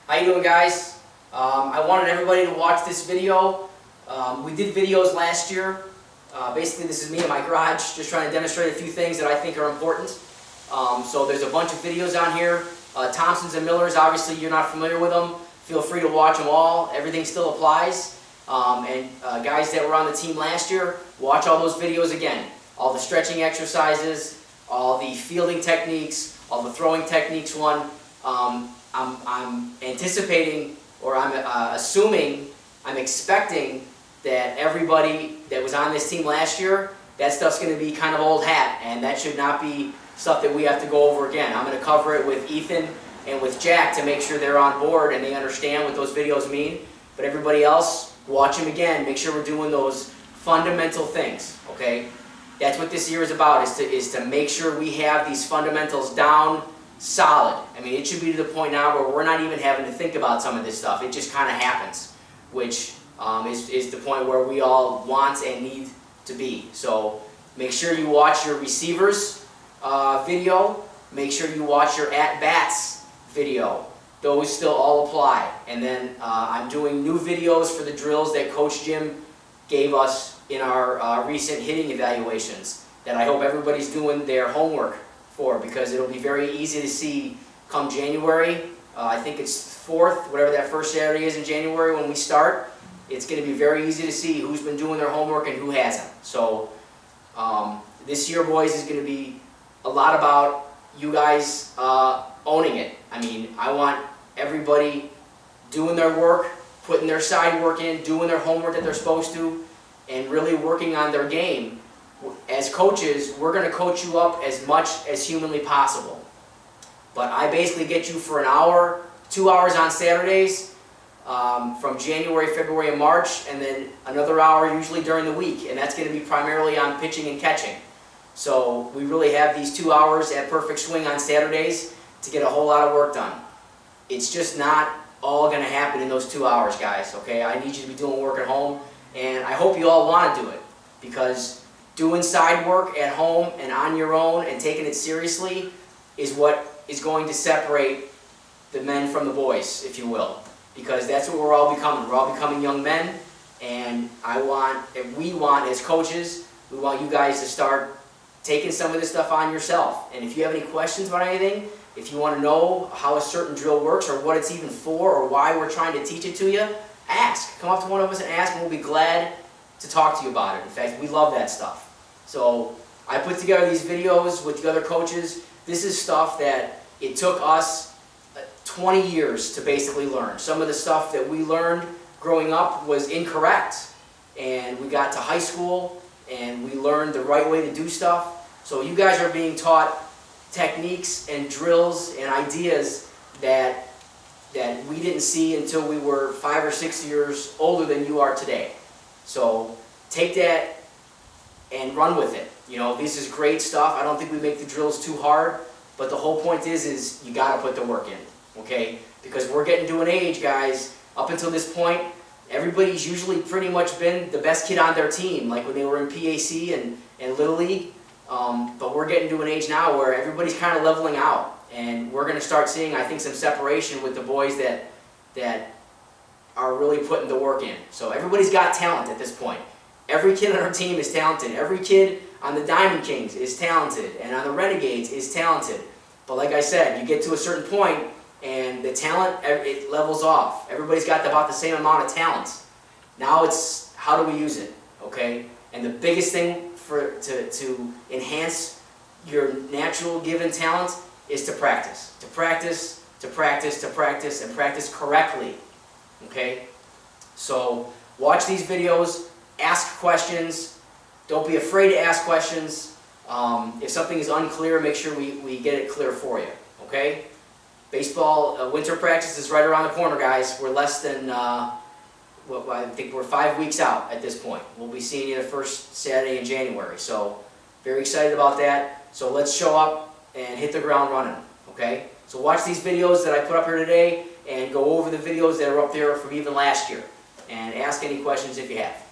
How you doing, guys? I wanted everybody to watch this video. We did videos last year. Basically, this is me in my garage, just trying to demonstrate a few things that I think are important. So there's a bunch of videos on here. Thompsons and Millers, obviously you're not familiar with them. Feel free to watch them all. Everything still applies. Guys that were on the team last year, watch all those videos again. All the stretching exercises, all the fielding techniques, all the throwing techniques. I'm anticipating, or I'm assuming, I'm expecting that everybody that was on this team last year, that stuff's going to be kind of old hat, and that should not be stuff that we have to go over again. I'm going to cover it with Ethan and with Jack to make sure they're on board and they understand what those videos mean. But everybody else, watch them again. Make sure we're doing those fundamental things, okay? That's what this year is about, is to make sure we have these fundamentals down solid. I mean, it should be to the point now where we're not even having to think about some of this stuff. It just kind of happens, which is the point where we all want and need to be. So make sure you watch your receivers video. Make sure you watch your at-bats video. Those still all apply. And then I'm doing new videos for the drills that Coach Jim gave us in our recent hitting evaluations that I hope everybody's doing their homework for, because it'll be very easy to see come January. I think it's 4th, whatever that first Saturday is in January when we start. It's going to be very easy to see who's been doing their homework and who hasn't. So this year, boys, is going to be a lot about you guys owning it. I mean, I want everybody doing their work, putting their side work in, doing their homework that they're supposed to, and really working on their game. As coaches, we're going to coach you up as much as humanly possible. But I basically get you for an hour, 2 hours on Saturdays, from January, February, and March, and then another hour usually during the week. And that's going to be primarily on pitching and catching. So we really have these 2 hours at Perfect Swing on Saturdays to get a whole lot of work done. It's just not all going to happen in those 2 hours, guys, okay? I need you to be doing work at home, and I hope you all want to do it, because doing side work at home and on your own and taking it seriously is what is going to separate the men from the boys, if you will. Because that's what we're all becoming. We're all becoming young men, and we want, as coaches, we want you guys to start taking some of this stuff on yourself. And if you have any questions about anything, if you want to know how a certain drill works or what it's even for or why we're trying to teach it to you, ask. Come up to one of us and ask, and we'll be glad to talk to you about it. In fact, we love that stuff. So I put together these videos with the other coaches. This is stuff that it took us 20 years to basically learn. Some of the stuff that we learned growing up was incorrect, and we got to high school and we learned the right way to do stuff. So you guys are being taught techniques and drills and ideas that we didn't see until we were 5 or 6 years older than you are today. So take that and run with it. You know, this is great stuff. I don't think we make the drills too hard, but the whole point is you got to put the work in, okay? Because we're getting to an age, guys, up until this point, everybody's usually pretty much been the best kid on their team, like when they were in PAC and Little League. But we're getting to an age now where everybody's kind of leveling out, and we're going to start seeing, I think, some separation with the boys that are really putting the work in. So everybody's got talent at this point. Every kid on our team is talented. Every kid on the Diamond Kings is talented, and on the Renegades is talented. But like I said, you get to a certain point, and the talent, it levels off. Everybody's got about the same amount of talent. Now it's how do we use it, okay? And the biggest thing to enhance your natural given talent is to practice. To practice, to practice, to practice, and practice correctly, okay? So watch these videos. Ask questions. Don't be afraid to ask questions. If something is unclear, make sure we get it clear for you, okay? Baseball winter practice is right around the corner, guys. We're less than, I think we're 5 weeks out at this point. We'll be seeing you the first Saturday in January. So very excited about that. So let's show up and hit the ground running, okay? So watch these videos that I put up here today and go over the videos that are up there from even last year. And ask any questions if you have.